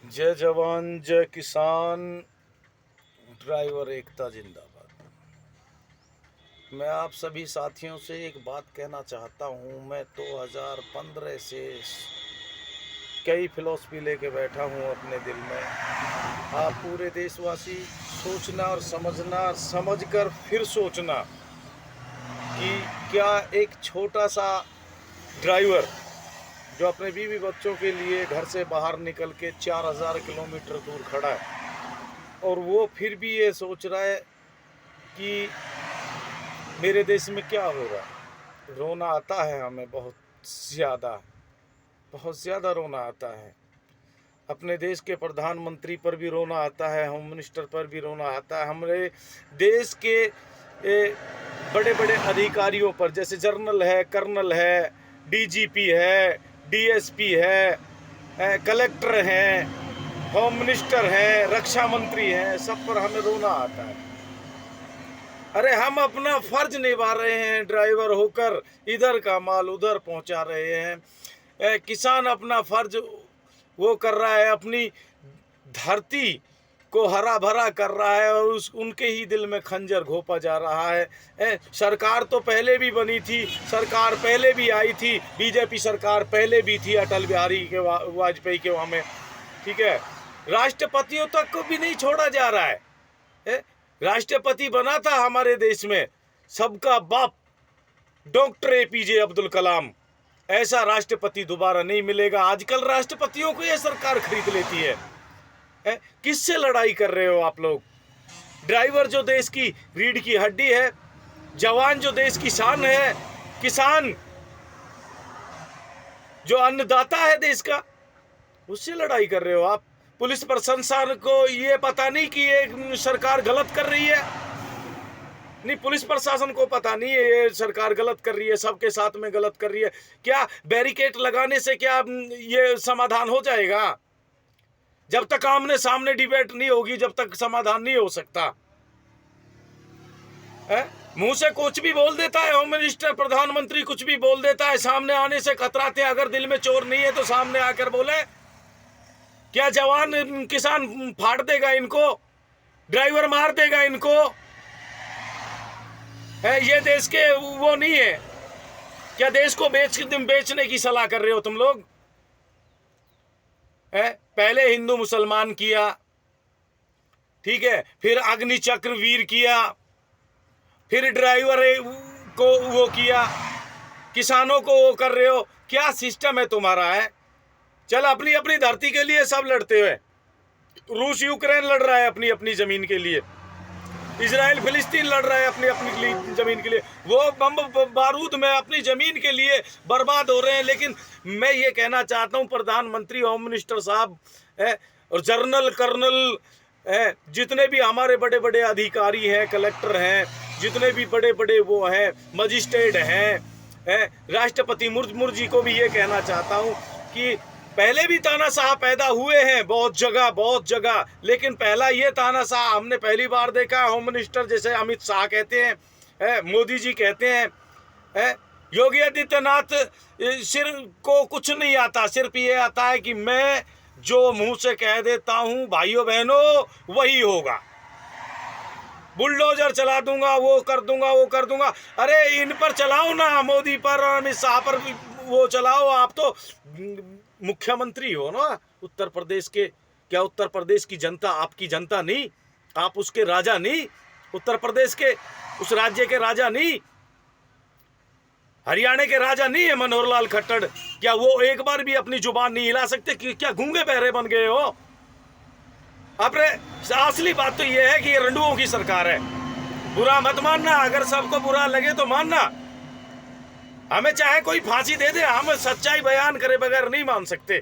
जय जवान जय किसान, ड्राइवर एकता जिंदाबाद। मैं आप सभी साथियों से एक बात कहना चाहता हूँ। मैं 2015 से कई फिलॉसफी लेके बैठा हूँ अपने दिल में। आप पूरे देशवासी सोचना और समझना, समझकर फिर सोचना कि क्या एक छोटा सा ड्राइवर जो अपने बीवी बच्चों के लिए घर से बाहर निकल के 4000 किलोमीटर दूर खड़ा है और वो फिर भी ये सोच रहा है कि मेरे देश में क्या हो रहा है। रोना आता है हमें, बहुत ज़्यादा रोना आता है। अपने देश के प्रधानमंत्री पर भी रोना आता है, होम मिनिस्टर पर भी रोना आता है, हमारे देश के बड़े बड़े अधिकारियों पर, जैसे जनरल है, कर्नल है, डीजीपी है, डीएसपी है, कलेक्टर हैं, होम मिनिस्टर हैं, रक्षा मंत्री हैं, सब पर हमें रोना आता है। अरे हम अपना फर्ज निभा रहे हैं, ड्राइवर होकर इधर का माल उधर पहुंचा रहे हैं। किसान अपना फर्ज वो कर रहा है, अपनी धरती को हरा भरा कर रहा है और उनके ही दिल में खंजर घोंपा जा रहा है। सरकार तो पहले भी बनी थी, सरकार पहले भी आई थी, बीजेपी सरकार पहले भी थी अटल बिहारी के वाजपेयी के वहाँ में, ठीक है। राष्ट्रपतियों तक को भी नहीं छोड़ा जा रहा है। राष्ट्रपति बना था हमारे देश में सबका बाप डॉक्टर एपीजे अब्दुल कलाम। ऐसा राष्ट्रपति दोबारा नहीं मिलेगा। आजकल राष्ट्रपतियों को यह सरकार खरीद लेती है। किससे लड़ाई कर रहे हो आप लोग? ड्राइवर जो देश की रीढ़ की हड्डी है, जवान जो देश की शान है, किसान जो अन्नदाता है देश का, उससे लड़ाई कर रहे हो आप। पुलिस प्रशासन को ये पता नहीं कि ये सरकार गलत कर रही है? नहीं, पुलिस प्रशासन को पता नहीं है ये सरकार गलत कर रही है, सबके साथ में गलत कर रही है। क्या बैरिकेड लगाने से क्या ये समाधान हो जाएगा? जब तक आमने सामने डिबेट नहीं होगी, जब तक समाधान नहीं हो सकता। मुंह से कुछ भी बोल देता है होम मिनिस्टर, प्रधानमंत्री कुछ भी बोल देता है, सामने आने से कतराते हैं। अगर दिल में चोर नहीं है तो सामने आकर बोले। क्या जवान किसान फाड़ देगा इनको? ड्राइवर मार देगा इनको? ये देश के वो नहीं है क्या? देश को बेचने की सलाह कर रहे हो तुम लोग? पहले हिंदू मुसलमान किया, ठीक है, फिर अग्नि चक्र वीर किया, फिर ड्राइवर को वो किया, किसानों को वो कर रहे हो। क्या सिस्टम है तुम्हारा? है चल अपनी अपनी धरती के लिए सब लड़ते हुए। रूस यूक्रेन लड़ रहा है अपनी अपनी जमीन के लिए, इजराइल फिलिस्तीन लड़ रहा है अपनी अपनी जमीन के लिए। वो बम बारूद में अपनी जमीन के लिए बर्बाद हो रहे हैं। लेकिन मैं ये कहना चाहता हूँ, प्रधानमंत्री, होम मिनिस्टर साहब और जनरल कर्नल, जितने भी हमारे बड़े बड़े अधिकारी हैं, कलेक्टर हैं, जितने भी बड़े बड़े वो हैं, मजिस्ट्रेट हैं, राष्ट्रपति मुर्जी को भी ये कहना चाहता हूँ कि पहले भी तानाशाह पैदा हुए हैं बहुत जगह, लेकिन पहला ये तानाशाह हमने पहली बार देखा। होम मिनिस्टर जैसे अमित शाह कहते हैं, मोदी जी कहते हैं, योगी आदित्यनाथ सिर को कुछ नहीं आता, सिर्फ ये आता है कि मैं जो मुंह से कह देता हूं भाइयों बहनों वही होगा, बुलडोजर चला दूंगा, वो कर दूंगा। अरे इन पर चलाओ ना, मोदी पर और अमित शाह पर वो चलाओ। आप तो मुख्यमंत्री हो ना उत्तर प्रदेश के। क्या उत्तर प्रदेश की जनता आपकी जनता नहीं? आप उसके राजा नहीं? उत्तर प्रदेश के उस राज्य के राजा नहीं? हरियाणा के राजा नहीं है मनोहर लाल खट्टर? क्या वो एक बार भी अपनी जुबान नहीं हिला सकते? क्या गूंगे बहरे बन गए हो? अपने असली बात तो ये है कि ये रंडुओं की सरकार है। बुरा मत मानना, अगर सबको बुरा लगे तो मानना। हमें चाहे कोई फांसी दे दे, हम सच्चाई बयान करे बगैर नहीं मान सकते।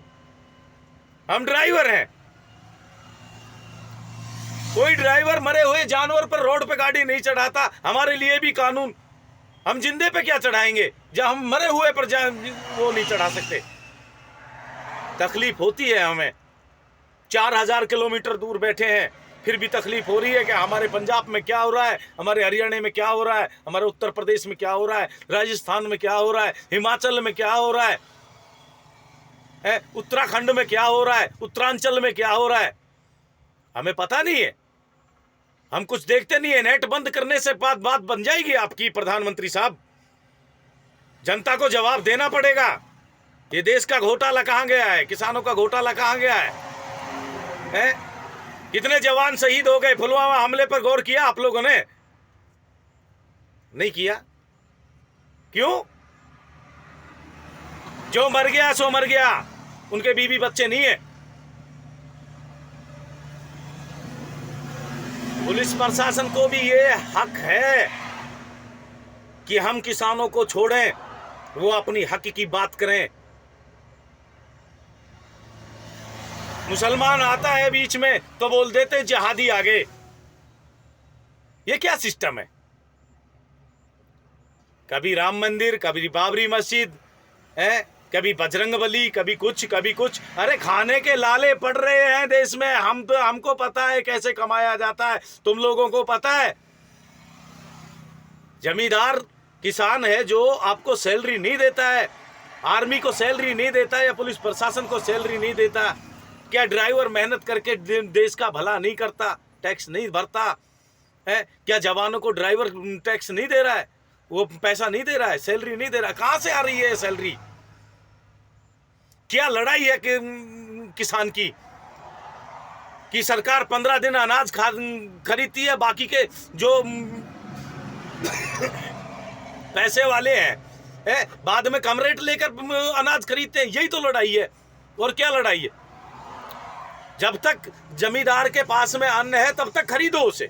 हम ड्राइवर हैं। कोई ड्राइवर मरे हुए जानवर पर रोड पे गाड़ी नहीं चढ़ाता। हमारे लिए भी कानून, हम जिंदे पे क्या चढ़ाएंगे जब हम मरे हुए पर वो नहीं चढ़ा सकते। तकलीफ होती है हमें। 4000 किलोमीटर दूर बैठे हैं, फिर भी तकलीफ हो रही है कि हमारे पंजाब में क्या हो रहा है, हमारे हरियाणा में क्या हो रहा है, हमारे उत्तर प्रदेश में क्या हो रहा है, राजस्थान में क्या हो रहा है, हिमाचल में क्या हो रहा है। है, उत्तराखंड में क्या हो रहा है, उत्तरांचल में क्या हो रहा है, हमें पता नहीं है। हम कुछ देखते नहीं है। नेट बंद करने से बात बन जाएगी आपकी प्रधानमंत्री साहब? जनता को जवाब देना पड़ेगा। ये देश का घोटाला कहां गया है? किसानों का घोटाला कहां गया है? कितने जवान शहीद हो गए पुलवामा हमले पर? गौर किया आप लोगों ने? नहीं किया। क्यों? जो मर गया सो मर गया, उनके बीवी बच्चे नहीं है। पुलिस प्रशासन को भी ये हक है कि हम किसानों को छोड़ें, वो अपनी हक की बात करें। मुसलमान आता है बीच में तो बोल देते जिहादी आ गए। ये क्या सिस्टम है? कभी राम मंदिर, कभी बाबरी मस्जिद है, कभी बजरंगबली, कभी कुछ कभी कुछ। अरे खाने के लाले पड़ रहे हैं देश में। हमको पता है कैसे कमाया जाता है, तुम लोगों को पता है? जमींदार किसान है जो आपको सैलरी नहीं देता है, आर्मी को सैलरी नहीं देता है, या पुलिस प्रशासन को सैलरी नहीं देता। क्या ड्राइवर मेहनत करके देश का भला नहीं करता, टैक्स नहीं भरता है? क्या जवानों को ड्राइवर टैक्स नहीं दे रहा है, वो पैसा नहीं दे रहा है, सैलरी नहीं दे रहा है? कहां से आ रही है सैलरी? क्या लड़ाई है किसान की कि सरकार 15 दिन अनाज खरीदती है, बाकी के जो पैसे वाले हैं बाद में कम रेट लेकर अनाज खरीदते हैं? यही तो लड़ाई है। और क्या लड़ाई है? जब तक जमींदार के पास में अन्न है तब तक खरीदो उसे।